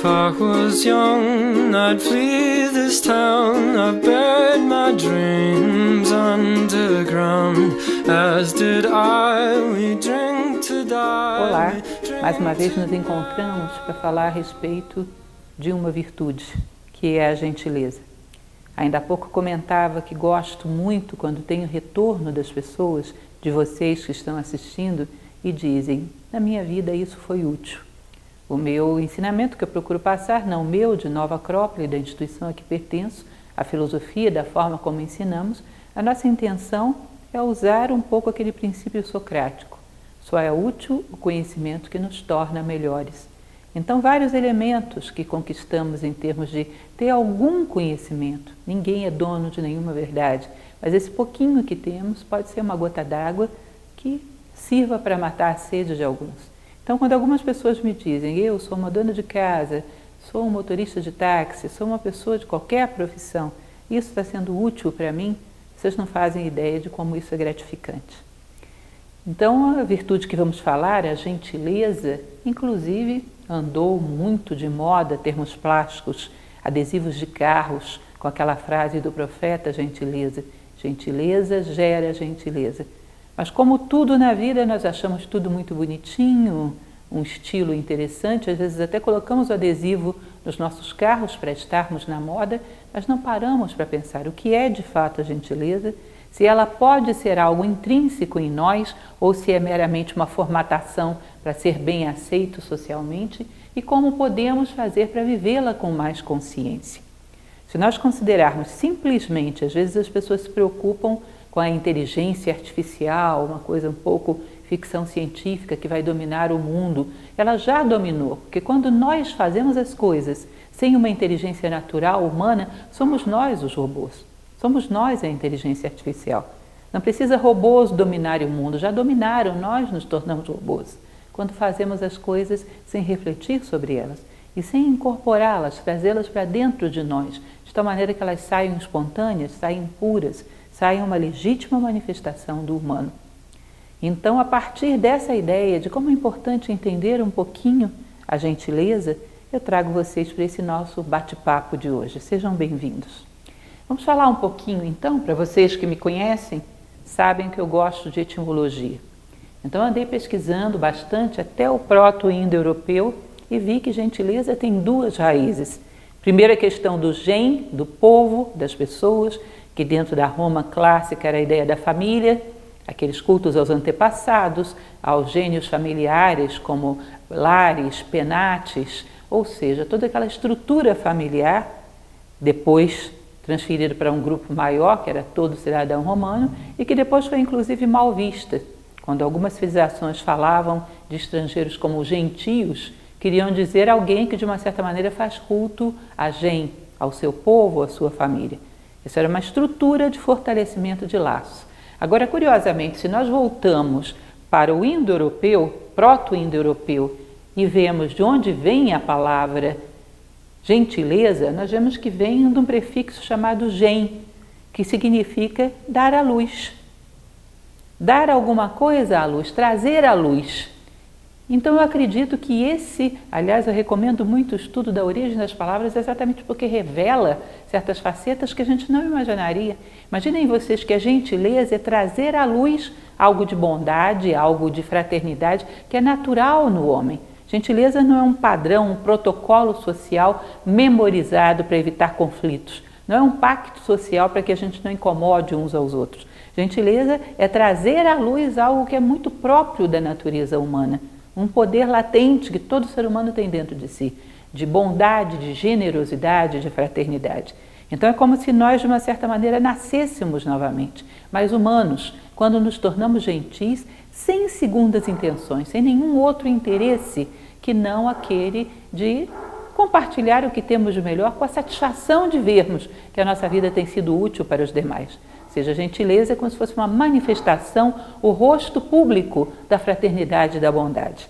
I was young, I'd flee this town. I've buried my dreams underground. As did I, we drink to die. Olá, mais uma vez nos encontramos para falar a respeito de uma virtude, que é a gentileza. Ainda há pouco comentava que gosto muito quando tenho retorno das pessoas, de vocês que estão assistindo, e dizem, na minha vida isso foi útil. O meu ensinamento que eu procuro passar, não o meu, de Nova Acrópole, da instituição a que pertenço, a filosofia da forma como ensinamos, a nossa intenção é usar um pouco aquele princípio socrático. Só é útil o conhecimento que nos torna melhores. Então, vários elementos que conquistamos em termos de ter algum conhecimento. Ninguém é dono de nenhuma verdade, mas esse pouquinho que temos pode ser uma gota d'água que sirva para matar a sede de alguns. Então, quando algumas pessoas me dizem, eu sou uma dona de casa, sou um motorista de táxi, sou uma pessoa de qualquer profissão, isso está sendo útil para mim, vocês não fazem ideia de como isso é gratificante. Então, a virtude que vamos falar, a gentileza, inclusive andou muito de moda termos plásticos, adesivos de carros, com aquela frase do profeta gentileza. Gentileza gera gentileza. Mas como tudo na vida, nós achamos tudo muito bonitinho, um estilo interessante, às vezes até colocamos o adesivo nos nossos carros para estarmos na moda, mas não paramos para pensar o que é de fato a gentileza, se ela pode ser algo intrínseco em nós ou se é meramente uma formatação para ser bem aceito socialmente e como podemos fazer para vivê-la com mais consciência. Se nós considerarmos simplesmente, às vezes as pessoas se preocupam com a inteligência artificial, uma coisa um pouco ficção científica que vai dominar o mundo, ela já dominou, porque quando nós fazemos as coisas sem uma inteligência natural humana, somos nós os robôs, somos nós a inteligência artificial. Não precisa robôs dominarem o mundo, já dominaram, nós nos tornamos robôs, quando fazemos as coisas sem refletir sobre elas e sem incorporá-las, trazê-las para dentro de nós, de tal maneira que elas saiam espontâneas, saiam puras, saiam uma legítima manifestação do humano. Então, a partir dessa ideia de como é importante entender um pouquinho a gentileza, eu trago vocês para esse nosso bate-papo de hoje. Sejam bem-vindos. Vamos falar um pouquinho, então, para vocês que me conhecem, sabem que eu gosto de etimologia. Então, andei pesquisando bastante até o proto-indo-europeu e vi que gentileza tem duas raízes. Primeiro, a questão do gen, do povo, das pessoas, que dentro da Roma clássica era a ideia da família, aqueles cultos aos antepassados, aos gênios familiares como lares, penates, ou seja, toda aquela estrutura familiar, depois transferida para um grupo maior, que era todo cidadão romano, e que depois foi inclusive mal vista. Quando algumas civilizações falavam de estrangeiros como gentios, queriam dizer alguém que de uma certa maneira faz culto a gen, ao seu povo, à sua família. Isso era uma estrutura de fortalecimento de laços. Agora, curiosamente, se nós voltamos para o indo-europeu, proto-indo-europeu, e vemos de onde vem a palavra gentileza, nós vemos que vem de um prefixo chamado gen, que significa dar à luz. Dar alguma coisa à luz, trazer à luz. Então eu acredito que aliás eu recomendo muito o estudo da origem das palavras exatamente porque revela certas facetas que a gente não imaginaria. Imaginem vocês que a gentileza é trazer à luz algo de bondade, algo de fraternidade que é natural no homem. Gentileza não é um padrão, um protocolo social memorizado para evitar conflitos. Não é um pacto social para que a gente não incomode uns aos outros. Gentileza é trazer à luz algo que é muito próprio da natureza humana. Um poder latente que todo ser humano tem dentro de si, de bondade, de generosidade, de fraternidade. Então é como se nós, de uma certa maneira, nascêssemos novamente, mais humanos, quando nos tornamos gentis, sem segundas intenções, sem nenhum outro interesse que não aquele de compartilhar o que temos de melhor com a satisfação de vermos que a nossa vida tem sido útil para os demais. Ou seja, a gentileza é como se fosse uma manifestação, o rosto público da fraternidade e da bondade.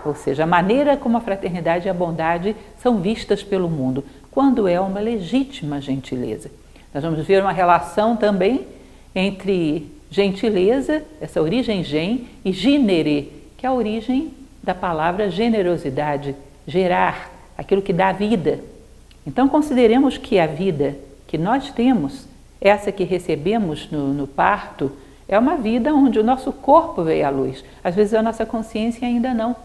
Ou seja, a maneira como a fraternidade e a bondade são vistas pelo mundo, quando é uma legítima gentileza. Nós vamos ver uma relação também entre gentileza, essa origem gen, e genere, que é a origem da palavra generosidade, gerar, aquilo que dá vida. Então consideremos que a vida que nós temos, essa que recebemos no parto, é uma vida onde o nosso corpo veio à luz. Às vezes a nossa consciência ainda não.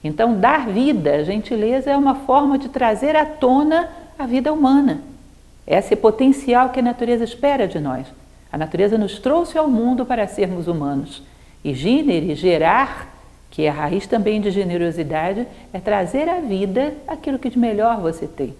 Então dar vida, gentileza, é uma forma de trazer à tona a vida humana. Esse potencial que a natureza espera de nós. A natureza nos trouxe ao mundo para sermos humanos. E gênero, gerar, que é a raiz também de generosidade, é trazer à vida aquilo que de melhor você tem.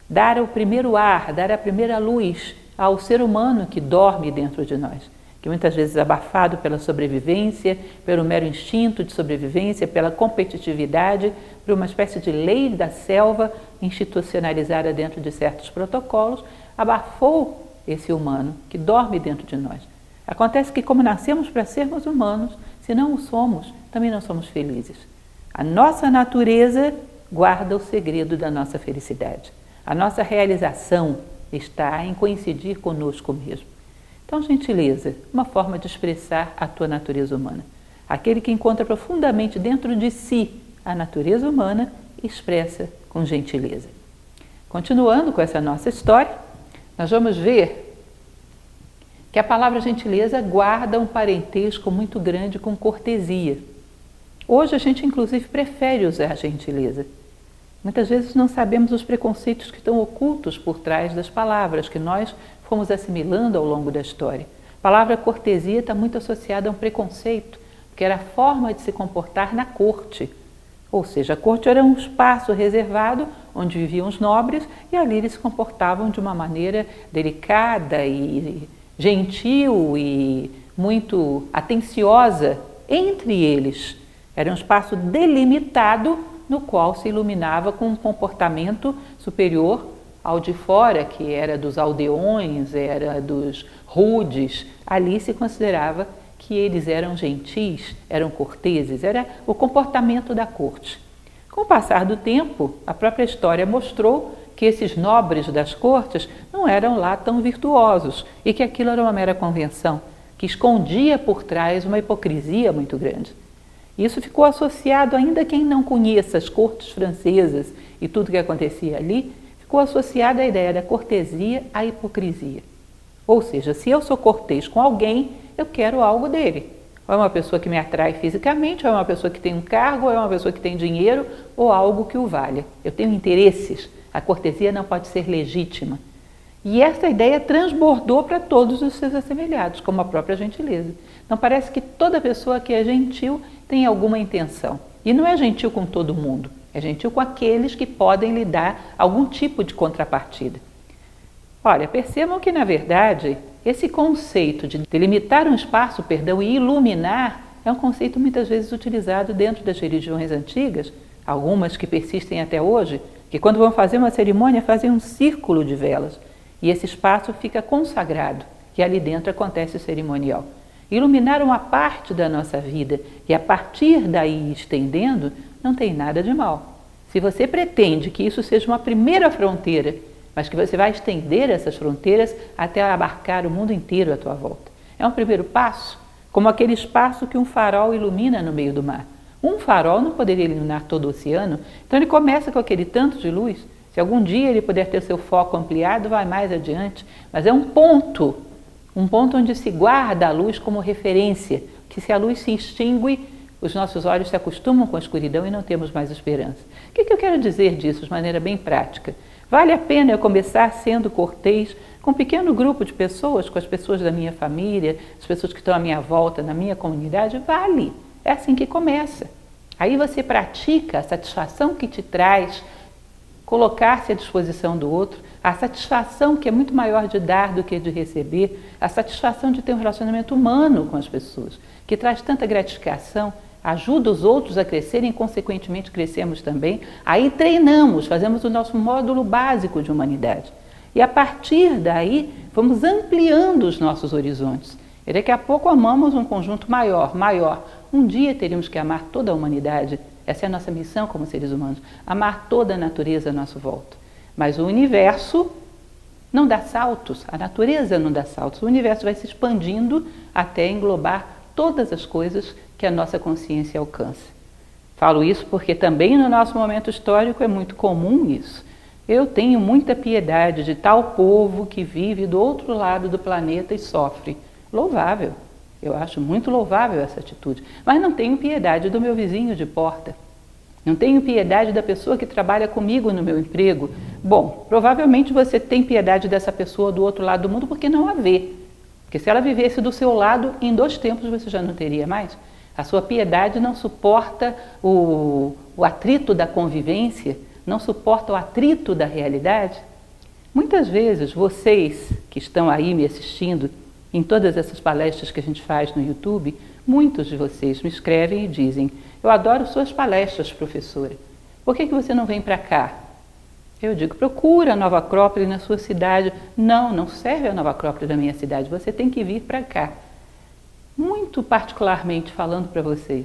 Dar o primeiro ar, dar a primeira luz ao ser humano que dorme dentro de nós, que muitas vezes é abafado pela sobrevivência, pelo mero instinto de sobrevivência, pela competitividade, por uma espécie de lei da selva institucionalizada dentro de certos protocolos, abafou esse humano que dorme dentro de nós. Acontece que, como nascemos para sermos humanos, se não o somos, também não somos felizes. A nossa natureza guarda o segredo da nossa felicidade. A nossa realização está em coincidir conosco mesmo. Então, gentileza, uma forma de expressar a tua natureza humana. Aquele que encontra profundamente dentro de si a natureza humana, expressa com gentileza. Continuando com essa nossa história, nós vamos ver que a palavra gentileza guarda um parentesco muito grande com cortesia. Hoje a gente inclusive prefere usar gentileza. Muitas vezes não sabemos os preconceitos que estão ocultos por trás das palavras que nós fomos assimilando ao longo da história. A palavra cortesia está muito associada a um preconceito, que era a forma de se comportar na corte. Ou seja, a corte era um espaço reservado onde viviam os nobres e ali eles se comportavam de uma maneira delicada e gentil e muito atenciosa entre eles. Era um espaço delimitado no qual se iluminava com um comportamento superior ao de fora, que era dos aldeões, era dos rudes. Ali se considerava que eles eram gentis, eram corteses, era o comportamento da corte. Com o passar do tempo, a própria história mostrou que esses nobres das cortes não eram lá tão virtuosos e que aquilo era uma mera convenção, que escondia por trás uma hipocrisia muito grande. Isso ficou associado, ainda quem não conheça as cortes francesas e tudo que acontecia ali, ficou associado à ideia da cortesia à hipocrisia. Ou seja, se eu sou cortês com alguém, eu quero algo dele. Ou é uma pessoa que me atrai fisicamente, ou é uma pessoa que tem um cargo, ou é uma pessoa que tem dinheiro, ou algo que o valha. Eu tenho interesses. A cortesia não pode ser legítima. E essa ideia transbordou para todos os seus assemelhados, como a própria gentileza. Não parece que toda pessoa que é gentil tem alguma intenção. E não é gentil com todo mundo, é gentil com aqueles que podem lhe dar algum tipo de contrapartida. Olha, percebam que, na verdade, esse conceito de delimitar um espaço, e iluminar, é um conceito muitas vezes utilizado dentro das religiões antigas, algumas que persistem até hoje, que quando vão fazer uma cerimônia fazem um círculo de velas e esse espaço fica consagrado, e ali dentro acontece o cerimonial. Iluminar uma parte da nossa vida e a partir daí estendendo, não tem nada de mal. Se você pretende que isso seja uma primeira fronteira, mas que você vai estender essas fronteiras até abarcar o mundo inteiro à tua volta. É um primeiro passo, como aquele espaço que um farol ilumina no meio do mar. Um farol não poderia iluminar todo o oceano, então ele começa com aquele tanto de luz. Se algum dia ele puder ter seu foco ampliado, vai mais adiante, mas é um ponto onde se guarda a luz como referência, que se a luz se extingue, os nossos olhos se acostumam com a escuridão e não temos mais esperança. O que eu quero dizer disso de maneira bem prática? Vale a pena eu começar sendo cortês com um pequeno grupo de pessoas, com as pessoas da minha família, as pessoas que estão à minha volta, na minha comunidade? Vale! É assim que começa. Aí você pratica a satisfação que te traz colocar-se à disposição do outro, a satisfação que é muito maior de dar do que de receber, a satisfação de ter um relacionamento humano com as pessoas, que traz tanta gratificação, ajuda os outros a crescerem e, consequentemente, crescemos também. Aí treinamos, fazemos o nosso módulo básico de humanidade. E, a partir daí, vamos ampliando os nossos horizontes. E daqui a pouco amamos um conjunto maior. Um dia teríamos que amar toda a humanidade. Essa é a nossa missão como seres humanos, amar toda a natureza à nossa volta. Mas o universo não dá saltos, a natureza não dá saltos. O universo vai se expandindo até englobar todas as coisas que a nossa consciência alcança. Falo isso porque também no nosso momento histórico é muito comum isso. Eu tenho muita piedade de tal povo que vive do outro lado do planeta e sofre. Louvável. Eu acho muito louvável essa atitude. Mas não tenho piedade do meu vizinho de porta. Não tenho piedade da pessoa que trabalha comigo no meu emprego. Bom, provavelmente você tem piedade dessa pessoa do outro lado do mundo porque não a vê. Porque se ela vivesse do seu lado, em 2 tempos você já não teria mais. A sua piedade não suporta o atrito da convivência, não suporta o atrito da realidade. Muitas vezes vocês que estão aí me assistindo, em todas essas palestras que a gente faz no YouTube, muitos de vocês me escrevem e dizem: eu adoro suas palestras, professora. Por que você não vem para cá? Eu digo: procura a Nova Acrópole na sua cidade. Não, não serve a Nova Acrópole da minha cidade, você tem que vir para cá. Muito particularmente falando para vocês,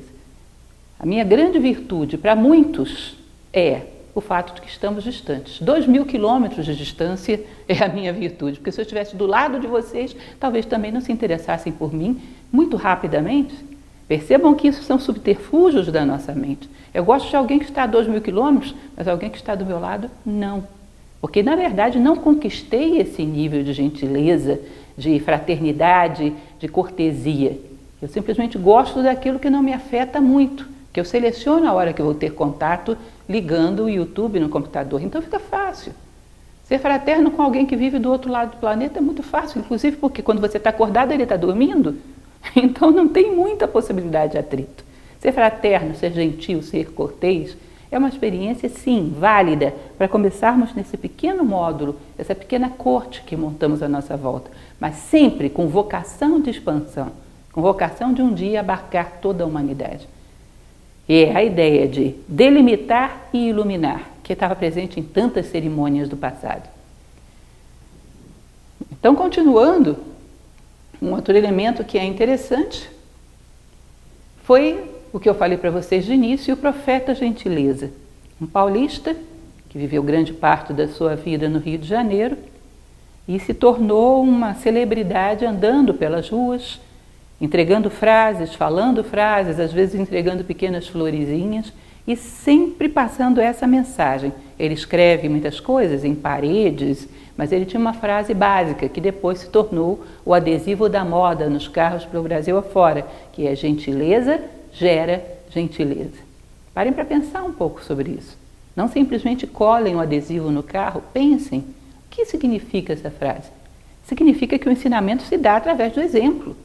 a minha grande virtude para muitos é o fato de que estamos distantes. 2.000 quilômetros de distância é a minha virtude, porque se eu estivesse do lado de vocês, talvez também não se interessassem por mim muito rapidamente. Percebam que isso são subterfúgios da nossa mente. Eu gosto de alguém que está a 2.000 quilômetros, mas alguém que está do meu lado, não. Porque, na verdade, não conquistei esse nível de gentileza, de fraternidade, de cortesia. Eu simplesmente gosto daquilo que não me afeta muito, que eu seleciono a hora que eu vou ter contato ligando o YouTube no computador. Então fica fácil. Ser fraterno com alguém que vive do outro lado do planeta é muito fácil, inclusive porque quando você está acordado ele está dormindo, então não tem muita possibilidade de atrito. Ser fraterno, ser gentil, ser cortês é uma experiência, sim, válida para começarmos nesse pequeno módulo, essa pequena corte que montamos à nossa volta, mas sempre com vocação de expansão, com vocação de um dia abarcar toda a humanidade. E é a ideia de delimitar e iluminar, que estava presente em tantas cerimônias do passado. Então, continuando, um outro elemento que é interessante foi o que eu falei para vocês de início, o profeta Gentileza, um paulista que viveu grande parte da sua vida no Rio de Janeiro e se tornou uma celebridade andando pelas ruas, entregando frases, falando frases, às vezes entregando pequenas florezinhas e sempre passando essa mensagem. Ele escreve muitas coisas em paredes, mas ele tinha uma frase básica que depois se tornou o adesivo da moda nos carros pelo Brasil afora, que é: gentileza gera gentileza. Parem para pensar um pouco sobre isso. Não simplesmente colhem o adesivo no carro, pensem. O que significa essa frase? Significa que o ensinamento se dá através do exemplo.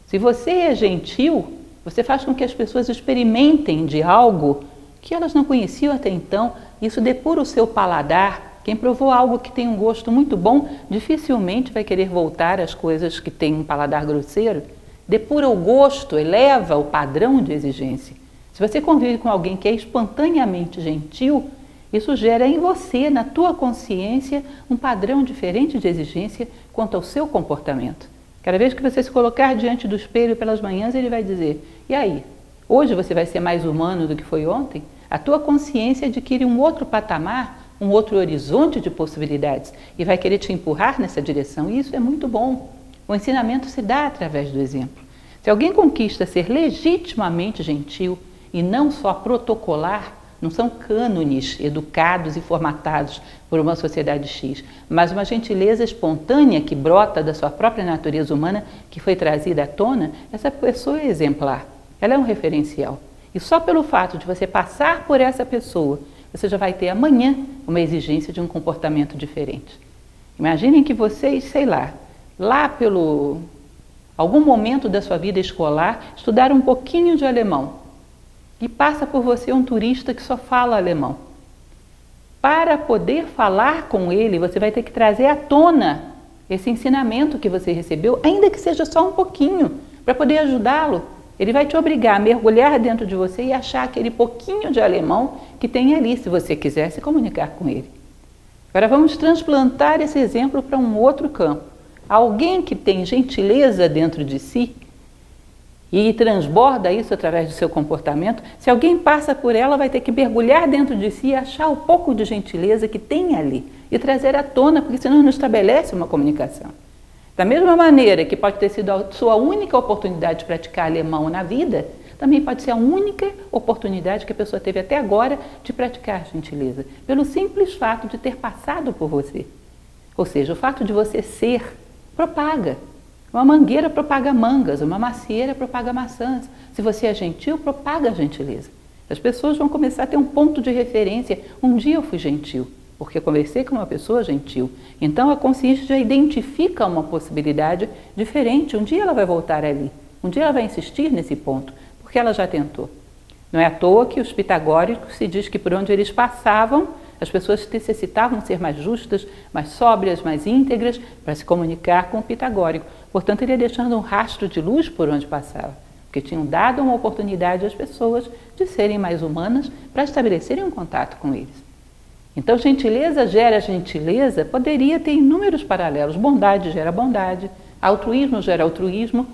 Se você é gentil, você faz com que as pessoas experimentem de algo que elas não conheciam até então. Isso depura o seu paladar. Quem provou algo que tem um gosto muito bom, dificilmente vai querer voltar às coisas que têm um paladar grosseiro. Depura o gosto, eleva o padrão de exigência. Se você convive com alguém que é espontaneamente gentil, isso gera em você, na tua consciência, um padrão diferente de exigência quanto ao seu comportamento. Cada vez que você se colocar diante do espelho pelas manhãs, ele vai dizer: e aí? Hoje você vai ser mais humano do que foi ontem? A tua consciência adquire um outro patamar, um outro horizonte de possibilidades e vai querer te empurrar nessa direção. E isso é muito bom. O ensinamento se dá através do exemplo. Se alguém conquista ser legitimamente gentil e não só protocolar, não são cânones educados e formatados por uma sociedade X, mas uma gentileza espontânea que brota da sua própria natureza humana, que foi trazida à tona, essa pessoa é exemplar. Ela é um referencial. E só pelo fato de você passar por essa pessoa, você já vai ter amanhã uma exigência de um comportamento diferente. Imaginem que vocês, sei lá pelo algum momento da sua vida escolar, estudaram um pouquinho de alemão e passa por você um turista que só fala alemão. Para poder falar com ele, você vai ter que trazer à tona esse ensinamento que você recebeu, ainda que seja só um pouquinho, para poder ajudá-lo. Ele vai te obrigar a mergulhar dentro de você e achar aquele pouquinho de alemão que tem ali, se você quiser se comunicar com ele. Agora vamos transplantar esse exemplo para um outro campo. Alguém que tem gentileza dentro de si e transborda isso através do seu comportamento, se alguém passa por ela, vai ter que mergulhar dentro de si e achar o pouco de gentileza que tem ali e trazer à tona, porque senão não estabelece uma comunicação. Da mesma maneira que pode ter sido a sua única oportunidade de praticar alemão na vida, também pode ser a única oportunidade que a pessoa teve até agora de praticar gentileza, pelo simples fato de ter passado por você. Ou seja, o fato de você ser propaga. Uma mangueira propaga mangas, uma macieira propaga maçãs. Se você é gentil, propaga a gentileza. As pessoas vão começar a ter um ponto de referência. Um dia eu fui gentil, porque eu conversei com uma pessoa gentil. Então a consciência já identifica uma possibilidade diferente. Um dia ela vai voltar ali. Um dia ela vai insistir nesse ponto, porque ela já tentou. Não é à toa que os pitagóricos se diz que por onde eles passavam, as pessoas necessitavam ser mais justas, mais sóbrias, mais íntegras, para se comunicar com o pitagórico. Portanto, ele ia deixando um rastro de luz por onde passava, porque tinham dado uma oportunidade às pessoas de serem mais humanas para estabelecerem um contato com eles. Então, gentileza gera gentileza, poderia ter inúmeros paralelos. Bondade gera bondade, altruísmo gera altruísmo.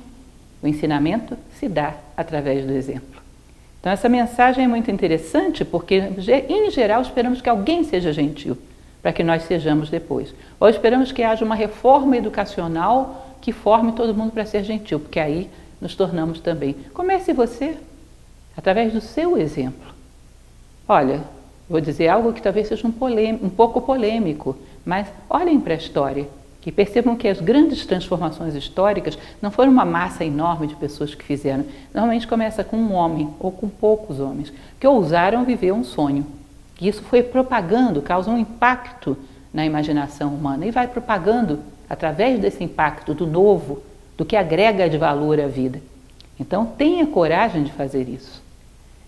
O ensinamento se dá através do exemplo. Então, essa mensagem é muito interessante porque, em geral, esperamos que alguém seja gentil para que nós sejamos depois. Ou esperamos que haja uma reforma educacional que forme todo mundo para ser gentil, porque aí nos tornamos também. Comece você, através do seu exemplo. Olha, vou dizer algo que talvez seja um pouco polêmico, mas olhem para a história. E percebam que as grandes transformações históricas não foram uma massa enorme de pessoas que fizeram. Normalmente começa com um homem ou com poucos homens que ousaram viver um sonho. E isso foi propagando, causa um impacto na imaginação humana e vai propagando através desse impacto do novo, do que agrega de valor à vida. Então tenha coragem de fazer isso.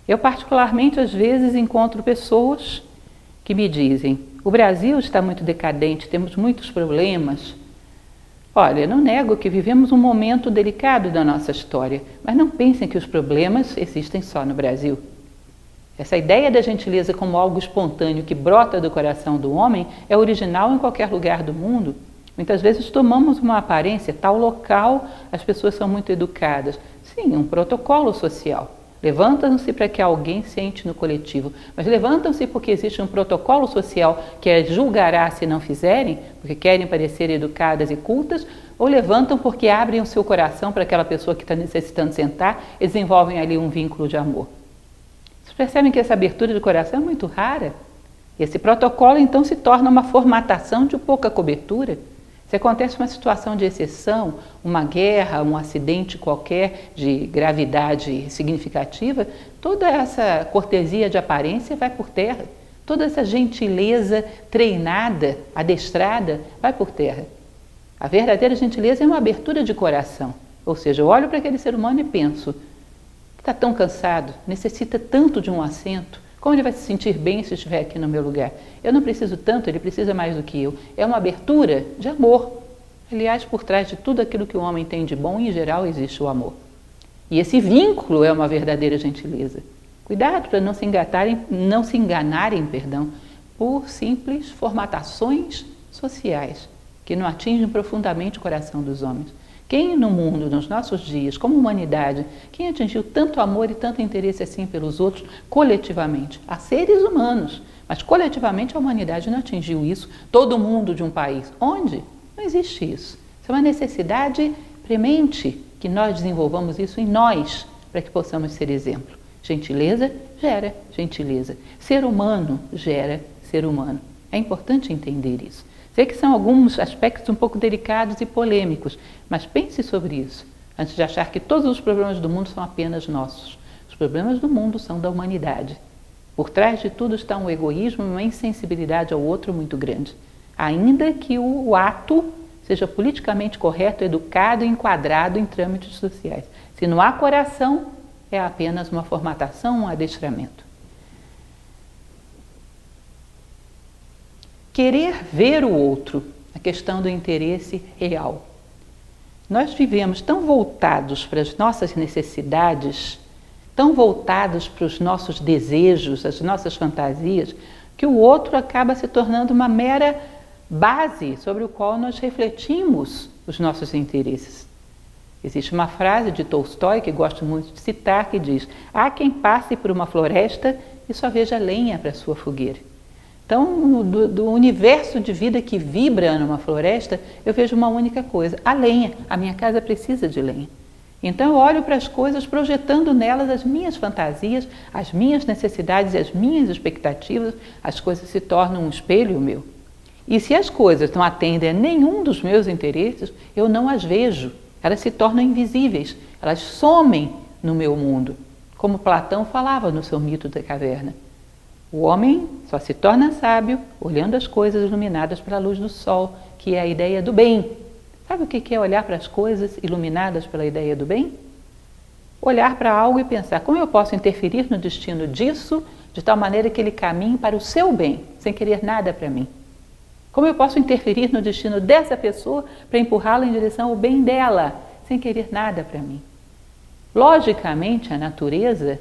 Eu particularmente às vezes encontro pessoas que me dizem: o Brasil está muito decadente, temos muitos problemas. Olha, não nego que vivemos um momento delicado da nossa história, mas não pensem que os problemas existem só no Brasil. Essa ideia da gentileza como algo espontâneo que brota do coração do homem é original em qualquer lugar do mundo. Muitas vezes tomamos uma aparência, tal local as pessoas são muito educadas. Sim, um protocolo social. Levantam-se para que alguém sente no coletivo, mas levantam-se porque existe um protocolo social que as julgará se não fizerem, porque querem parecer educadas e cultas, ou levantam porque abrem o seu coração para aquela pessoa que está necessitando sentar e desenvolvem ali um vínculo de amor. Vocês percebem que essa abertura de coração é muito rara? Esse protocolo então se torna uma formatação de pouca cobertura. Se acontece uma situação de exceção, uma guerra, um acidente qualquer de gravidade significativa, toda essa cortesia de aparência vai por terra. Toda essa gentileza treinada, adestrada, vai por terra. A verdadeira gentileza é uma abertura de coração. Ou seja, eu olho para aquele ser humano e penso: está tão cansado, necessita tanto de um assento. Como ele vai se sentir bem se estiver aqui no meu lugar? Eu não preciso tanto, ele precisa mais do que eu. É uma abertura de amor. Aliás, por trás de tudo aquilo que o homem tem de bom, em geral, existe o amor. E esse vínculo é uma verdadeira gentileza. Cuidado para não se enganarem, por simples formatações sociais que não atingem profundamente o coração dos homens. Quem no mundo, nos nossos dias, como humanidade, quem atingiu tanto amor e tanto interesse assim pelos outros, coletivamente? Há seres humanos, mas coletivamente a humanidade não atingiu isso, todo mundo de um país. Onde? Não existe isso. Isso é uma necessidade premente que nós desenvolvamos isso em nós, para que possamos ser exemplo. Gentileza gera gentileza. Ser humano gera ser humano. É importante entender isso. Sei que são alguns aspectos um pouco delicados e polêmicos, mas pense sobre isso, antes de achar que todos os problemas do mundo são apenas nossos. Os problemas do mundo são da humanidade. Por trás de tudo está um egoísmo e uma insensibilidade ao outro muito grande. Ainda que o ato seja politicamente correto, educado e enquadrado em trâmites sociais. Se não há coração, é apenas uma formatação, um adestramento. Querer ver o outro, a questão do interesse real. Nós vivemos tão voltados para as nossas necessidades, tão voltados para os nossos desejos, as nossas fantasias, que o outro acaba se tornando uma mera base sobre o qual nós refletimos os nossos interesses. Existe uma frase de Tolstói que gosto muito de citar que diz: há quem passe por uma floresta e só veja lenha para sua fogueira. Então, do universo de vida que vibra numa floresta, eu vejo uma única coisa: a lenha. A minha casa precisa de lenha. Então eu olho para as coisas projetando nelas as minhas fantasias, as minhas necessidades e as minhas expectativas, as coisas se tornam um espelho meu. E se as coisas não atendem a nenhum dos meus interesses, eu não as vejo, elas se tornam invisíveis, elas somem no meu mundo. Como Platão falava no seu mito da caverna. O homem só se torna sábio olhando as coisas iluminadas pela luz do sol, que é a ideia do bem. Sabe o que é olhar para as coisas iluminadas pela ideia do bem? Olhar para algo e pensar, como eu posso interferir no destino disso, de tal maneira que ele caminhe para o seu bem, sem querer nada para mim? Como eu posso interferir no destino dessa pessoa para empurrá-la em direção ao bem dela, sem querer nada para mim? Logicamente, a natureza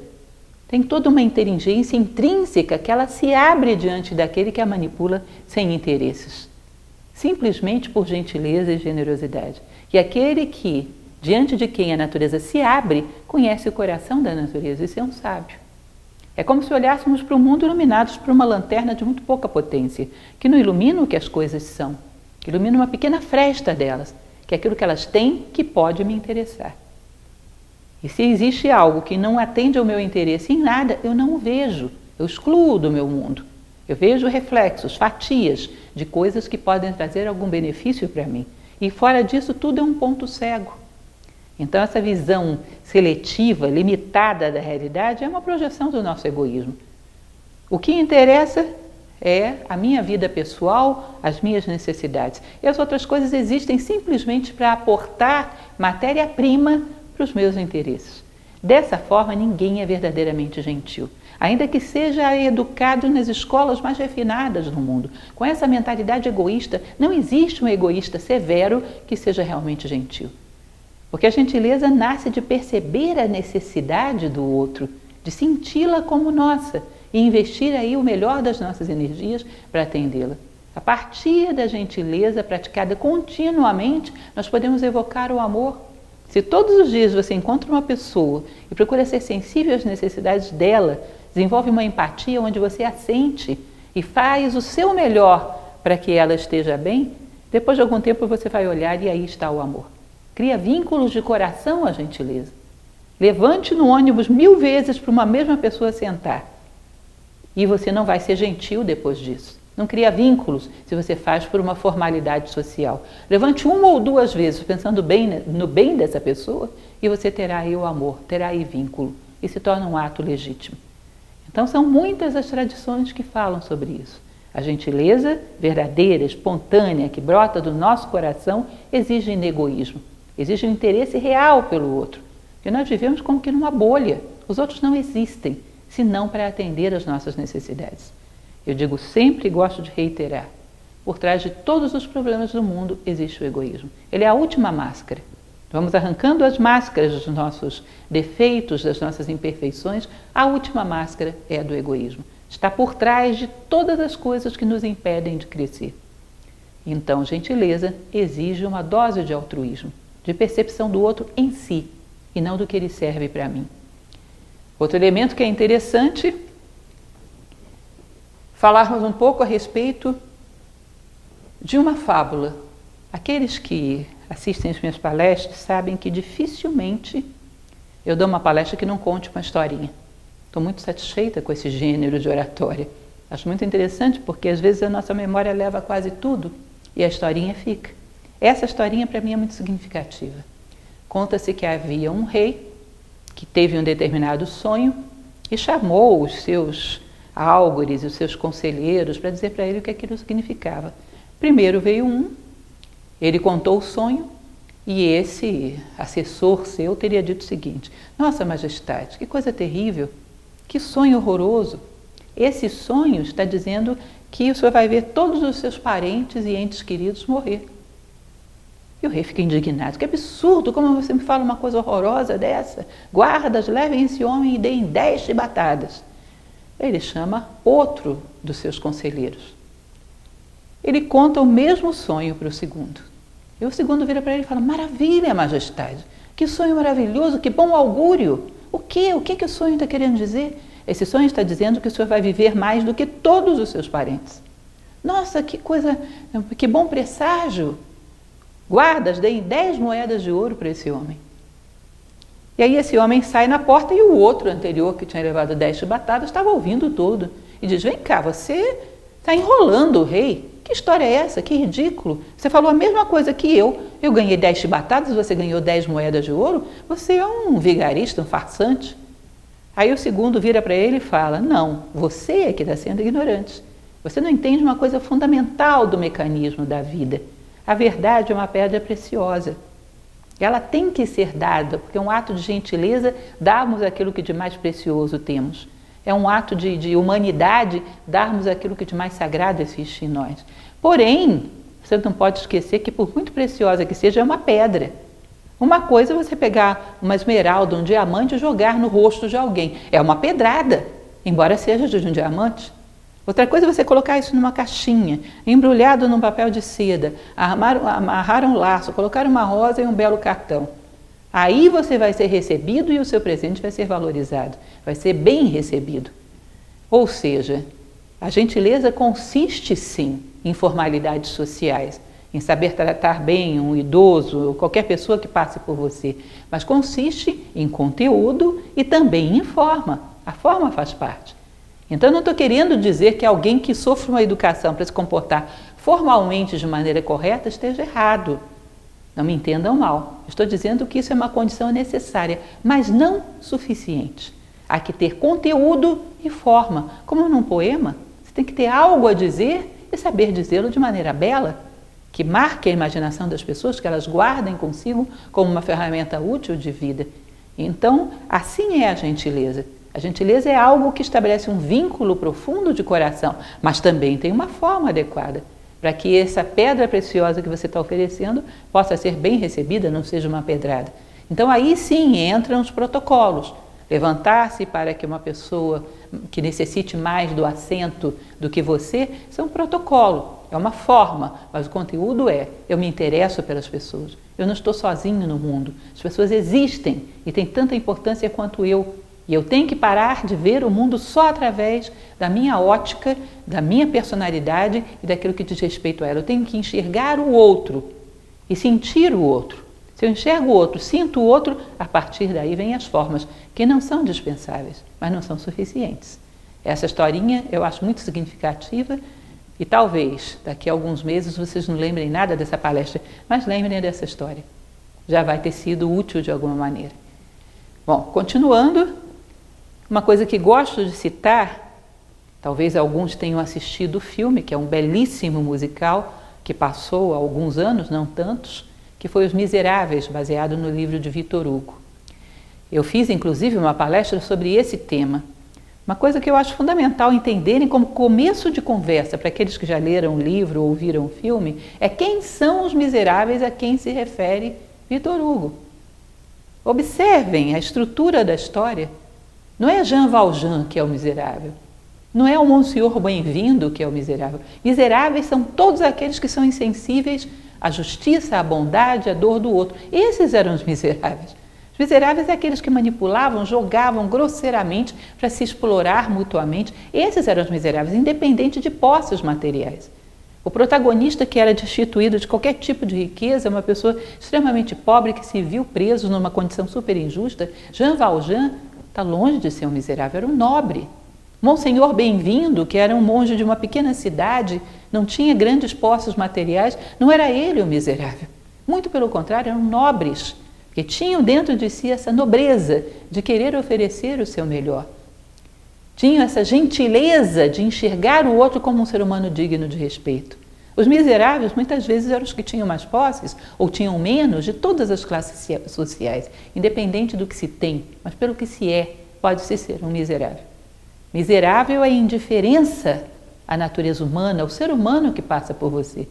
tem toda uma inteligência intrínseca que ela se abre diante daquele que a manipula sem interesses, simplesmente por gentileza e generosidade. E aquele que, diante de quem a natureza se abre, conhece o coração da natureza. Isso é um sábio. É como se olhássemos para o mundo iluminados por uma lanterna de muito pouca potência, que não ilumina o que as coisas são, que ilumina uma pequena fresta delas, que é aquilo que elas têm que pode me interessar. E se existe algo que não atende ao meu interesse em nada, eu não o vejo, eu excluo do meu mundo. Eu vejo reflexos, fatias de coisas que podem trazer algum benefício para mim. E fora disso, tudo é um ponto cego. Então, essa visão seletiva, limitada da realidade, é uma projeção do nosso egoísmo. O que interessa é a minha vida pessoal, as minhas necessidades. E as outras coisas existem simplesmente para aportar matéria-prima para os meus interesses. Dessa forma, ninguém é verdadeiramente gentil. Ainda que seja educado nas escolas mais refinadas do mundo. Com essa mentalidade egoísta, não existe um egoísta severo que seja realmente gentil. Porque a gentileza nasce de perceber a necessidade do outro, de senti-la como nossa e investir aí o melhor das nossas energias para atendê-la. A partir da gentileza praticada continuamente, nós podemos evocar o amor. Se todos os dias você encontra uma pessoa e procura ser sensível às necessidades dela, desenvolve uma empatia onde você a sente e faz o seu melhor para que ela esteja bem, depois de algum tempo você vai olhar e aí está o amor. Cria vínculos de coração à gentileza. Levante no ônibus 1000 vezes para uma mesma pessoa sentar e você não vai ser gentil depois disso. Não cria vínculos se você faz por uma formalidade social. Levante 1 ou 2 vezes pensando bem no bem dessa pessoa e você terá aí o amor, terá aí vínculo e se torna um ato legítimo. Então são muitas as tradições que falam sobre isso. A gentileza verdadeira, espontânea, que brota do nosso coração, exige inegoísmo, exige um interesse real pelo outro. E nós vivemos como que numa bolha. Os outros não existem, senão para atender às nossas necessidades. Eu digo sempre e gosto de reiterar, por trás de todos os problemas do mundo existe o egoísmo. Ele é a última máscara. Vamos arrancando as máscaras dos nossos defeitos, das nossas imperfeições, a última máscara é a do egoísmo. Está por trás de todas as coisas que nos impedem de crescer. Então, gentileza exige uma dose de altruísmo, de percepção do outro em si, e não do que ele serve para mim. Outro elemento que é interessante, falarmos um pouco a respeito de uma fábula. Aqueles que assistem às minhas palestras sabem que dificilmente eu dou uma palestra que não conte uma historinha. Estou muito satisfeita com esse gênero de oratória. Acho muito interessante porque às vezes a nossa memória leva quase tudo e a historinha fica. Essa historinha para mim é muito significativa. Conta-se que havia um rei que teve um determinado sonho e chamou os seus álgores e os seus conselheiros para dizer para ele o que aquilo significava. Primeiro veio um, ele contou o sonho e esse assessor seu teria dito o seguinte: Nossa Majestade, que coisa terrível, que sonho horroroso. Esse sonho está dizendo que o senhor vai ver todos os seus parentes e entes queridos morrer. E o rei fica indignado. Que absurdo, como você me fala uma coisa horrorosa dessa? Guardas, levem esse homem e deem 10 chibatadas. Ele chama outro dos seus conselheiros. Ele conta o mesmo sonho para o segundo. E o segundo vira para ele e fala: Maravilha, Majestade, que sonho maravilhoso, que bom augúrio. O que o sonho está querendo dizer? Esse sonho está dizendo que o senhor vai viver mais do que todos os seus parentes. Nossa, que coisa, que bom presságio. Guardas, deem 10 moedas de ouro para esse homem. E aí esse homem sai na porta e o outro anterior, que tinha levado 10 chibatadas, estava ouvindo tudo. E diz, vem cá, você está enrolando o rei. Que história é essa? Que ridículo. Você falou a mesma coisa que eu. Eu ganhei 10 chibatadas, você ganhou 10 moedas de ouro. Você é um vigarista, um farsante. Aí o segundo vira para ele e fala, não, você é que está sendo ignorante. Você não entende uma coisa fundamental do mecanismo da vida. A verdade é uma pedra preciosa. Ela tem que ser dada, porque é um ato de gentileza darmos aquilo que de mais precioso temos. É um ato de humanidade darmos aquilo que de mais sagrado existe em nós. Porém, você não pode esquecer que por muito preciosa que seja, é uma pedra. Uma coisa é você pegar uma esmeralda, um diamante e jogar no rosto de alguém. É uma pedrada, embora seja de um diamante. Outra coisa é você colocar isso numa caixinha, embrulhado num papel de seda, amarrar um laço, colocar uma rosa e um belo cartão. Aí você vai ser recebido e o seu presente vai ser valorizado, vai ser bem recebido. Ou seja, a gentileza consiste sim em formalidades sociais, em saber tratar bem um idoso ou qualquer pessoa que passe por você, mas consiste em conteúdo e também em forma. A forma faz parte. Então, eu não estou querendo dizer que alguém que sofre uma educação para se comportar formalmente de maneira correta esteja errado. Não me entendam mal. Estou dizendo que isso é uma condição necessária, mas não suficiente. Há que ter conteúdo e forma. Como num poema, você tem que ter algo a dizer e saber dizê-lo de maneira bela, que marque a imaginação das pessoas, que elas guardem consigo como uma ferramenta útil de vida. Então, assim é a gentileza. A gentileza é algo que estabelece um vínculo profundo de coração, mas também tem uma forma adequada, para que essa pedra preciosa que você está oferecendo possa ser bem recebida, não seja uma pedrada. Então aí sim entram os protocolos. Levantar-se para que uma pessoa que necessite mais do assento do que você, isso é um protocolo, é uma forma, mas o conteúdo é, eu me interesso pelas pessoas, eu não estou sozinho no mundo, as pessoas existem e têm tanta importância quanto eu. E eu tenho que parar de ver o mundo só através da minha ótica, da minha personalidade e daquilo que diz respeito a ela. Eu tenho que enxergar o outro e sentir o outro. Se eu enxergo o outro, sinto o outro, a partir daí vêm as formas, que não são dispensáveis, mas não são suficientes. Essa historinha eu acho muito significativa e talvez daqui a alguns meses vocês não lembrem nada dessa palestra, mas lembrem dessa história. Já vai ter sido útil de alguma maneira. Bom, continuando. Uma coisa que gosto de citar, talvez alguns tenham assistido o filme, que é um belíssimo musical que passou há alguns anos, não tantos, que foi Os Miseráveis, baseado no livro de Victor Hugo. Eu fiz inclusive uma palestra sobre esse tema. Uma coisa que eu acho fundamental entenderem como começo de conversa para aqueles que já leram o livro ou viram o filme, é quem são os miseráveis a quem se refere Victor Hugo. Observem a estrutura da história. Não é Jean Valjean que é o miserável. Não é o Monsenhor Bem-vindo que é o miserável. Miseráveis são todos aqueles que são insensíveis à justiça, à bondade, à dor do outro. Esses eram os miseráveis. Os miseráveis é aqueles que manipulavam, jogavam grosseiramente para se explorar mutuamente. Esses eram os miseráveis, independente de posses materiais. O protagonista que era destituído de qualquer tipo de riqueza, uma pessoa extremamente pobre que se viu preso numa condição super injusta, Jean Valjean, está longe de ser um miserável, era um nobre. Monsenhor Bem-vindo, que era um monge de uma pequena cidade, não tinha grandes posses materiais, não era ele o miserável. Muito pelo contrário, eram nobres, que tinham dentro de si essa nobreza de querer oferecer o seu melhor. Tinham essa gentileza de enxergar o outro como um ser humano digno de respeito. Os miseráveis muitas vezes eram os que tinham mais posses ou tinham menos de todas as classes sociais, independente do que se tem, mas pelo que se é, pode-se ser um miserável. Miserável é a indiferença à natureza humana, ao ser humano que passa por você.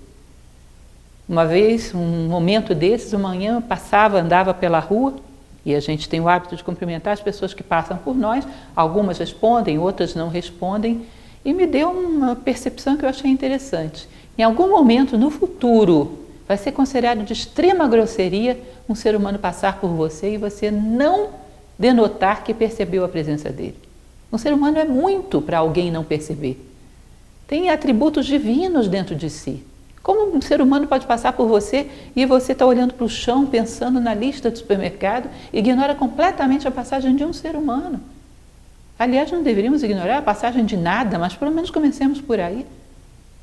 Uma vez, um momento desses, uma manhã eu passava, andava pela rua, e a gente tem o hábito de cumprimentar as pessoas que passam por nós, algumas respondem, outras não respondem, e me deu uma percepção que eu achei interessante. Em algum momento no futuro vai ser considerado de extrema grosseria um ser humano passar por você e você não denotar que percebeu a presença dele. Um ser humano é muito para alguém não perceber. Tem atributos divinos dentro de si. Como um ser humano pode passar por você e você está olhando para o chão, pensando na lista do supermercado, e ignora completamente a passagem de um ser humano? Aliás, não deveríamos ignorar a passagem de nada, mas pelo menos comecemos por aí.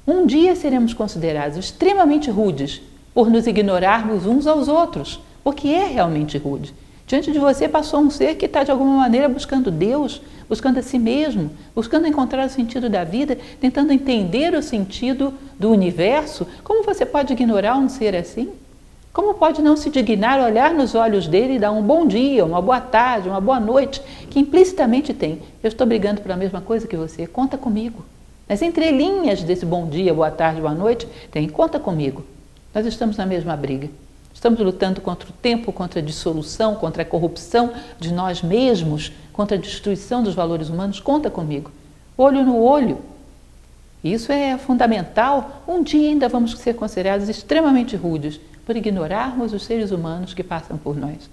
Um dia seremos considerados extremamente rudes por nos ignorarmos uns aos outros, porque é realmente rude. Diante de você passou um ser que está de alguma maneira buscando Deus, buscando a si mesmo, buscando encontrar o sentido da vida, tentando entender o sentido do universo. Como você pode ignorar um ser assim? Como pode não se dignar a olhar nos olhos dele e dar um bom dia, uma boa tarde, uma boa noite, que implicitamente tem: eu estou brigando pela mesma coisa que você, conta comigo. Nas entrelinhas desse bom dia, boa tarde, boa noite, tem: conta comigo. Nós estamos na mesma briga. Estamos lutando contra o tempo, contra a dissolução, contra a corrupção de nós mesmos, contra a destruição dos valores humanos. Conta comigo. Olho no olho. Isso é fundamental. Um dia ainda vamos ser considerados extremamente rudes por ignorarmos os seres humanos que passam por nós.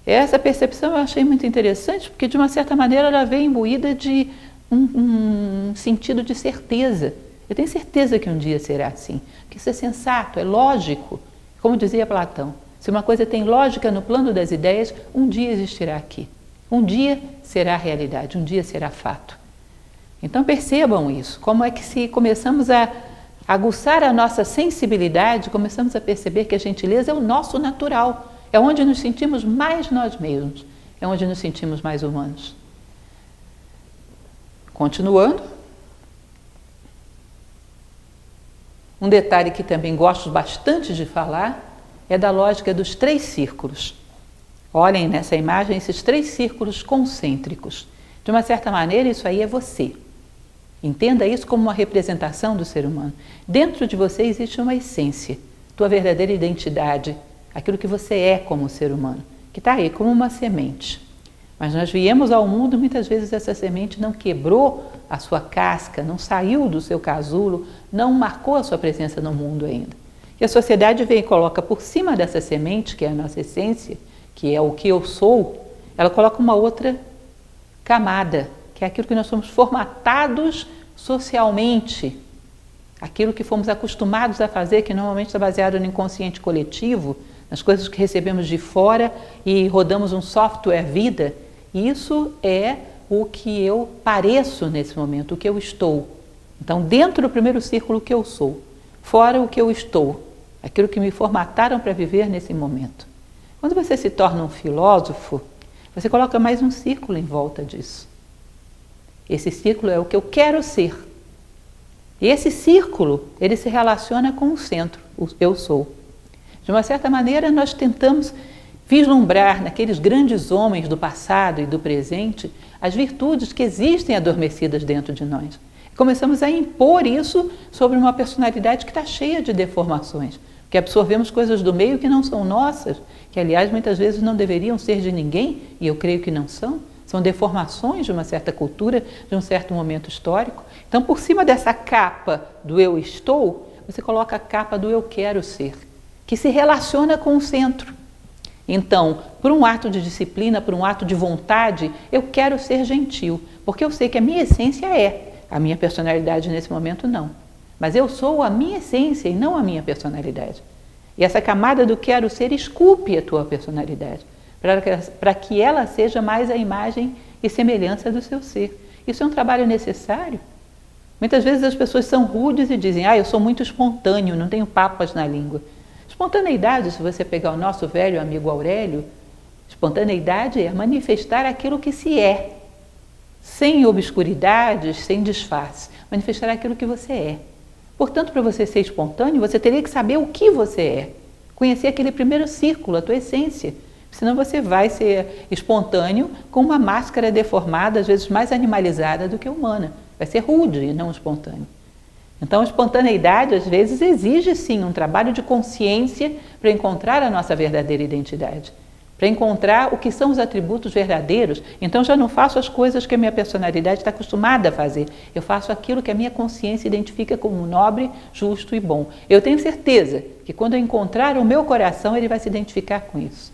Essa percepção eu achei muito interessante, porque de uma certa maneira ela vem imbuída de um sentido de certeza. Eu tenho certeza que um dia será assim, que isso é sensato, é lógico. Como dizia Platão, se uma coisa tem lógica no plano das ideias, um dia existirá aqui. Um dia será realidade, um dia será fato. Então percebam isso, como é que se começamos a aguçar a nossa sensibilidade, começamos a perceber que a gentileza é o nosso natural, é onde nos sentimos mais nós mesmos, é onde nos sentimos mais humanos. Continuando, um detalhe que também gosto bastante de falar é da lógica dos 3 círculos. Olhem nessa imagem esses 3 círculos concêntricos. De uma certa maneira, isso aí é você. Entenda isso como uma representação do ser humano. Dentro de você existe uma essência, tua verdadeira identidade, aquilo que você é como ser humano, que está aí como uma semente. Mas nós viemos ao mundo, muitas vezes essa semente não quebrou a sua casca, não saiu do seu casulo, não marcou a sua presença no mundo ainda. E a sociedade vem e coloca por cima dessa semente, que é a nossa essência, que é o que eu sou, ela coloca uma outra camada, que é aquilo que nós somos formatados socialmente, aquilo que fomos acostumados a fazer, que normalmente está baseado no inconsciente coletivo, nas coisas que recebemos de fora e rodamos um software vida. Isso é o que eu pareço nesse momento, o que eu estou. Então, dentro do primeiro círculo, o que eu sou. Fora, o que eu estou. Aquilo que me formataram para viver nesse momento. Quando você se torna um filósofo, você coloca mais um círculo em volta disso. Esse círculo é o que eu quero ser. E esse círculo, ele se relaciona com o centro, o eu sou. De uma certa maneira, nós tentamos vislumbrar naqueles grandes homens do passado e do presente as virtudes que existem adormecidas dentro de nós. Começamos a impor isso sobre uma personalidade que está cheia de deformações, que absorvemos coisas do meio que não são nossas, que aliás muitas vezes não deveriam ser de ninguém, e eu creio que não são. São deformações de uma certa cultura, de um certo momento histórico. Então, por cima dessa capa do eu estou, você coloca a capa do eu quero ser, que se relaciona com o centro. Então, por um ato de disciplina, por um ato de vontade, eu quero ser gentil, porque eu sei que a minha essência é, a minha personalidade nesse momento não. Mas eu sou a minha essência e não a minha personalidade. E essa camada do quero ser esculpe a tua personalidade, para que ela seja mais a imagem e semelhança do seu ser. Isso é um trabalho necessário. Muitas vezes as pessoas são rudes e dizem: eu sou muito espontâneo, não tenho papas na língua. Espontaneidade, se você pegar o nosso velho amigo Aurélio, espontaneidade é manifestar aquilo que se é, sem obscuridades, sem disfarce, manifestar aquilo que você é. Portanto, para você ser espontâneo, você teria que saber o que você é, conhecer aquele primeiro círculo, a tua essência. Senão você vai ser espontâneo com uma máscara deformada, às vezes mais animalizada do que humana. Vai ser rude e não espontâneo. Então, a espontaneidade, às vezes, exige sim um trabalho de consciência para encontrar a nossa verdadeira identidade, para encontrar o que são os atributos verdadeiros. Então, já não faço as coisas que a minha personalidade está acostumada a fazer. Eu faço aquilo que a minha consciência identifica como nobre, justo e bom. Eu tenho certeza que quando eu encontrar o meu coração, ele vai se identificar com isso.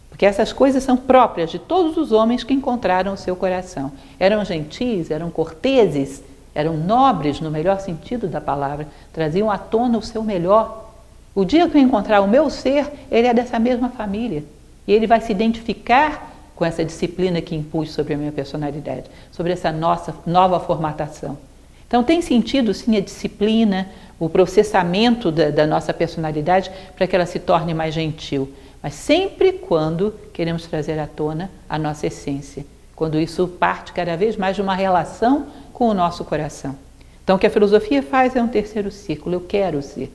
Porque essas coisas são próprias de todos os homens que encontraram o seu coração. Eram gentis, eram corteses, eram nobres no melhor sentido da palavra, traziam à tona o seu melhor. O dia que eu encontrar o meu ser, ele é dessa mesma família. E ele vai se identificar com essa disciplina que impus sobre a minha personalidade, sobre essa nossa nova formatação. Então tem sentido sim a disciplina, o processamento da nossa personalidade para que ela se torne mais gentil, mas sempre quando queremos trazer à tona a nossa essência, quando isso parte cada vez mais de uma relação com o nosso coração. Então o que a filosofia faz é um terceiro círculo, eu quero ser.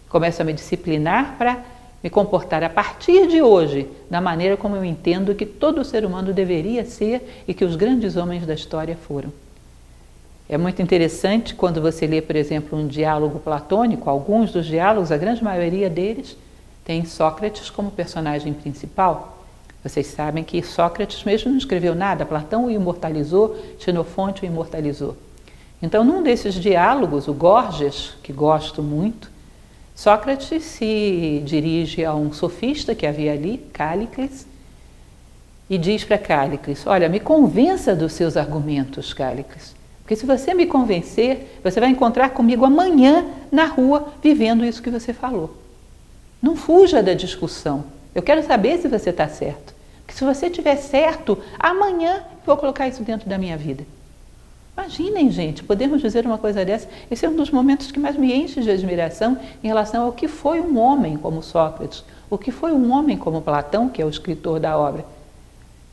Começo a me disciplinar para me comportar a partir de hoje da maneira como eu entendo que todo ser humano deveria ser e que os grandes homens da história foram. É muito interessante quando você lê, por exemplo, um diálogo platônico, alguns dos diálogos, a grande maioria deles, tem Sócrates como personagem principal. Vocês sabem que Sócrates mesmo não escreveu nada, Platão o imortalizou, Xenofonte o imortalizou. Então, num desses diálogos, o Gorgias, que gosto muito, Sócrates se dirige a um sofista que havia ali, Cállicles, e diz para Cállicles: olha, me convença dos seus argumentos, Cállicles, porque se você me convencer, você vai encontrar comigo amanhã na rua vivendo isso que você falou. Não fuja da discussão, eu quero saber se você está certo, porque se você estiver certo, amanhã eu vou colocar isso dentro da minha vida. Imaginem, gente, podemos dizer uma coisa dessa. Esse é um dos momentos que mais me enche de admiração em relação ao que foi um homem como Sócrates, o que foi um homem como Platão, que é o escritor da obra.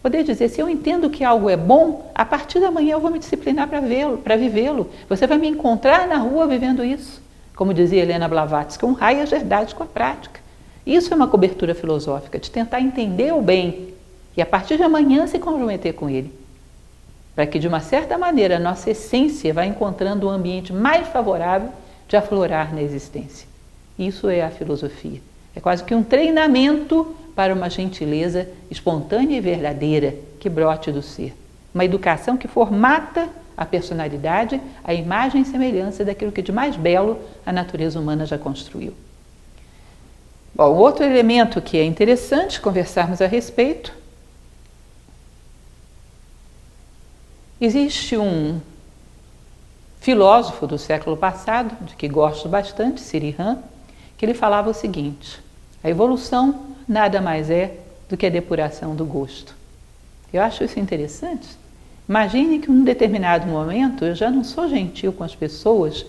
Poder dizer, se eu entendo que algo é bom, a partir da manhã eu vou me disciplinar para vivê-lo. Você vai me encontrar na rua vivendo isso. Como dizia Helena Blavatsky, honrai as verdades com a prática. Isso é uma cobertura filosófica, de tentar entender o bem e a partir de amanhã se comprometer com ele. Para que, de uma certa maneira, a nossa essência vá encontrando um ambiente mais favorável de aflorar na existência. Isso é a filosofia. É quase que um treinamento para uma gentileza espontânea e verdadeira que brote do ser. Uma educação que formata a personalidade, a imagem e semelhança daquilo que de mais belo a natureza humana já construiu. Bom, outro elemento que é interessante conversarmos a respeito. Existe um filósofo do século passado, de que gosto bastante, Siri Han, que ele falava o seguinte: a evolução nada mais é do que a depuração do gosto. Eu acho isso interessante. Imagine que em um determinado momento eu já não sou gentil com as pessoas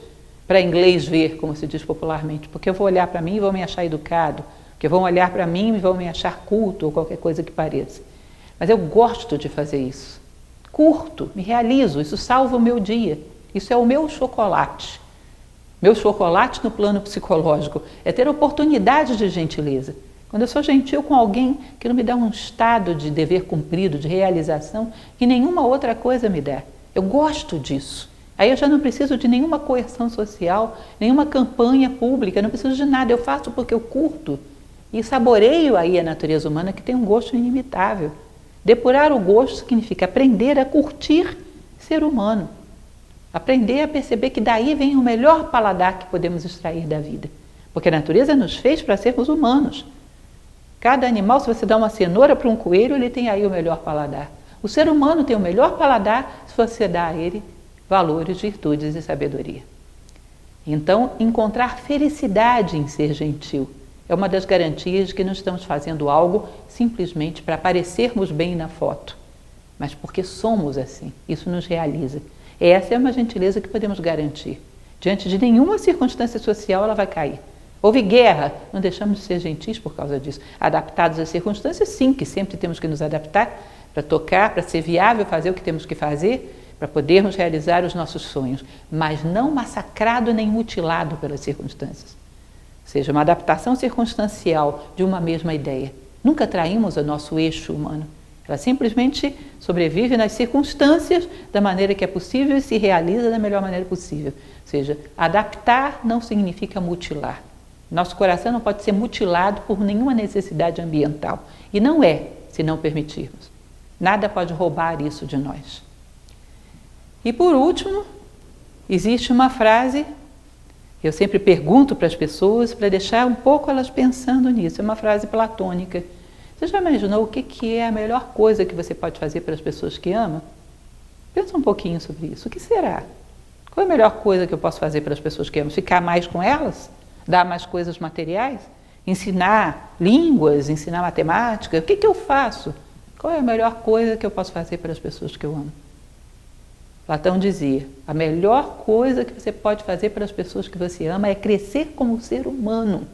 para inglês ver, como se diz popularmente, porque eu vou olhar para mim e vão me achar educado, porque vão olhar para mim e vão me achar culto ou qualquer coisa que pareça. Mas eu gosto de fazer isso. Curto, me realizo, isso salva o meu dia. Isso é o meu chocolate. Meu chocolate no plano psicológico é ter oportunidade de gentileza. Quando eu sou gentil com alguém que não me dá um estado de dever cumprido, de realização, que nenhuma outra coisa me dá. Eu gosto disso. Aí eu já não preciso de nenhuma coerção social, nenhuma campanha pública, não preciso de nada. Eu faço porque eu curto e saboreio aí a natureza humana que tem um gosto inimitável. Depurar o gosto significa aprender a curtir ser humano. Aprender a perceber que daí vem o melhor paladar que podemos extrair da vida. Porque a natureza nos fez para sermos humanos. Cada animal, se você dá uma cenoura para um coelho, ele tem aí o melhor paladar. O ser humano tem o melhor paladar se você dá a ele valores, virtudes e sabedoria. Então, encontrar felicidade em ser gentil é uma das garantias de que não estamos fazendo algo simplesmente para parecermos bem na foto, mas porque somos assim, isso nos realiza. Essa é uma gentileza que podemos garantir. Diante de nenhuma circunstância social ela vai cair. Houve guerra, não deixamos de ser gentis por causa disso. Adaptados às circunstâncias, sim, que sempre temos que nos adaptar para tocar, para ser viável, fazer o que temos que fazer, para podermos realizar os nossos sonhos, mas não massacrado nem mutilado pelas circunstâncias. Ou seja, uma adaptação circunstancial de uma mesma ideia. Nunca traímos o nosso eixo humano. Ela simplesmente sobrevive nas circunstâncias da maneira que é possível e se realiza da melhor maneira possível. Ou seja, adaptar não significa mutilar. Nosso coração não pode ser mutilado por nenhuma necessidade ambiental. E não é, se não permitirmos. Nada pode roubar isso de nós. E por último, existe uma frase, eu sempre pergunto para as pessoas para deixar um pouco elas pensando nisso, é uma frase platônica. Você já imaginou o que é a melhor coisa que você pode fazer para as pessoas que ama? Pensa um pouquinho sobre isso. O que será? Qual é a melhor coisa que eu posso fazer para as pessoas que amo? Ficar mais com elas? Dar mais coisas materiais? Ensinar línguas? Ensinar matemática? O que eu faço? Qual é a melhor coisa que eu posso fazer para as pessoas que eu amo? Platão dizia, a melhor coisa que você pode fazer para as pessoas que você ama é crescer como ser humano.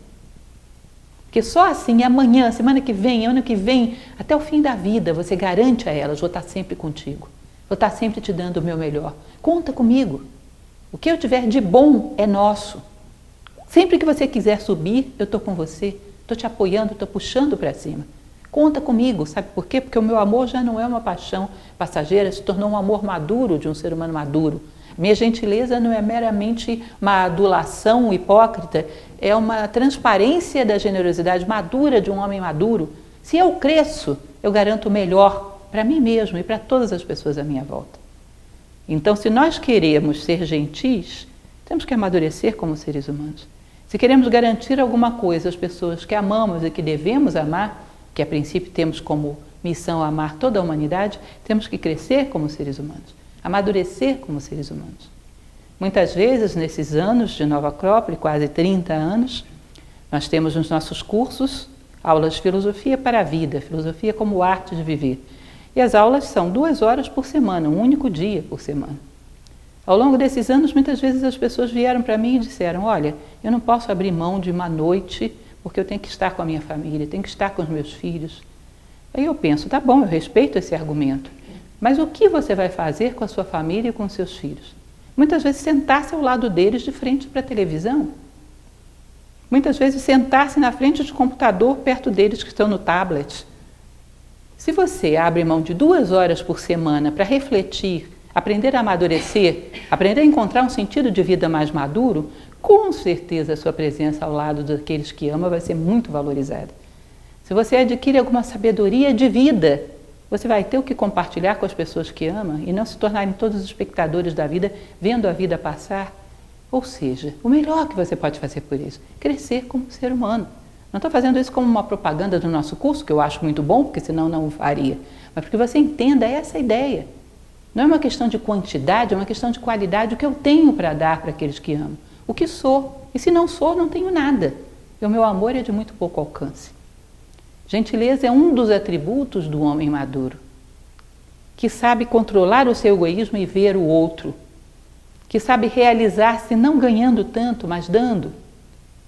Porque só assim, amanhã, semana que vem, ano que vem, até o fim da vida, você garante a elas, vou estar sempre contigo. Vou estar sempre te dando o meu melhor. Conta comigo. O que eu tiver de bom é nosso. Sempre que você quiser subir, eu estou com você. Estou te apoiando, estou puxando para cima. Conta comigo, sabe por quê? Porque o meu amor já não é uma paixão passageira, se tornou um amor maduro de um ser humano maduro. Minha gentileza não é meramente uma adulação hipócrita, é uma transparência da generosidade madura de um homem maduro. Se eu cresço, eu garanto o melhor para mim mesmo e para todas as pessoas à minha volta. Então, se nós queremos ser gentis, temos que amadurecer como seres humanos. Se queremos garantir alguma coisa às pessoas que amamos e que devemos amar, que a princípio temos como missão amar toda a humanidade, temos que crescer como seres humanos, amadurecer como seres humanos. Muitas vezes, nesses anos de Nova Acrópole, quase 30 anos, nós temos nos nossos cursos aulas de filosofia para a vida, filosofia como arte de viver. E as aulas são 2 horas por semana, um único dia por semana. Ao longo desses anos, muitas vezes as pessoas vieram para mim e disseram, olha, eu não posso abrir mão de uma noite porque eu tenho que estar com a minha família, tenho que estar com os meus filhos. Aí eu penso, tá bom, eu respeito esse argumento, mas o que você vai fazer com a sua família e com os seus filhos? Muitas vezes sentar-se ao lado deles de frente para a televisão. Muitas vezes sentar-se na frente do computador perto deles que estão no tablet. Se você abre mão de 2 horas por semana para refletir, aprender a amadurecer, aprender a encontrar um sentido de vida mais maduro, com certeza a sua presença ao lado daqueles que ama vai ser muito valorizada. Se você adquire alguma sabedoria de vida, você vai ter o que compartilhar com as pessoas que ama e não se tornarem todos os espectadores da vida, vendo a vida passar. Ou seja, o melhor que você pode fazer por isso, crescer como ser humano. Não estou fazendo isso como uma propaganda do nosso curso, que eu acho muito bom, porque senão não o faria, mas porque você entenda essa ideia. Não é uma questão de quantidade, é uma questão de qualidade, o que eu tenho para dar para aqueles que amam. O que sou, e se não sou, não tenho nada. E o meu amor é de muito pouco alcance. Gentileza é um dos atributos do homem maduro, que sabe controlar o seu egoísmo e ver o outro, que sabe realizar-se não ganhando tanto, mas dando,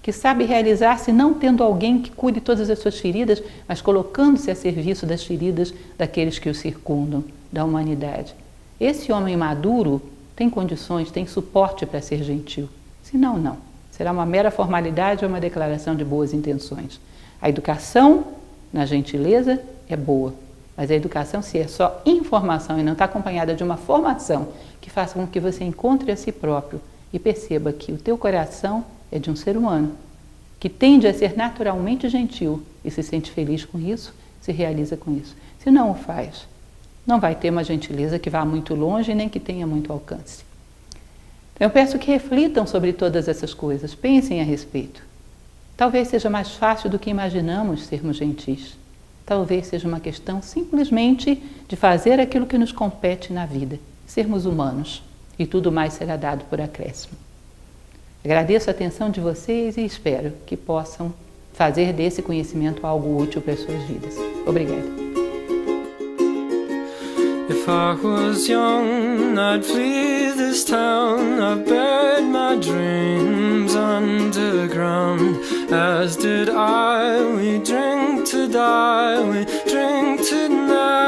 que sabe realizar-se não tendo alguém que cure todas as suas feridas, mas colocando-se a serviço das feridas daqueles que o circundam, da humanidade. Esse homem maduro tem condições, tem suporte para ser gentil. Senão, não. Será uma mera formalidade ou uma declaração de boas intenções. A educação na gentileza é boa, mas a educação, se é só informação e não está acompanhada de uma formação que faça com que você encontre a si próprio e perceba que o teu coração é de um ser humano, que tende a ser naturalmente gentil e se sente feliz com isso, se realiza com isso. Se não o faz, não vai ter uma gentileza que vá muito longe nem que tenha muito alcance. Então eu peço que reflitam sobre todas essas coisas, pensem a respeito. Talvez seja mais fácil do que imaginamos sermos gentis. Talvez seja uma questão simplesmente de fazer aquilo que nos compete na vida, sermos humanos, e tudo mais será dado por acréscimo. Agradeço a atenção de vocês e espero que possam fazer desse conhecimento algo útil para as suas vidas. Obrigada. If I was young, I'd flee this town. I've buried my dreams underground. As did I, we drink to die, we drink tonight.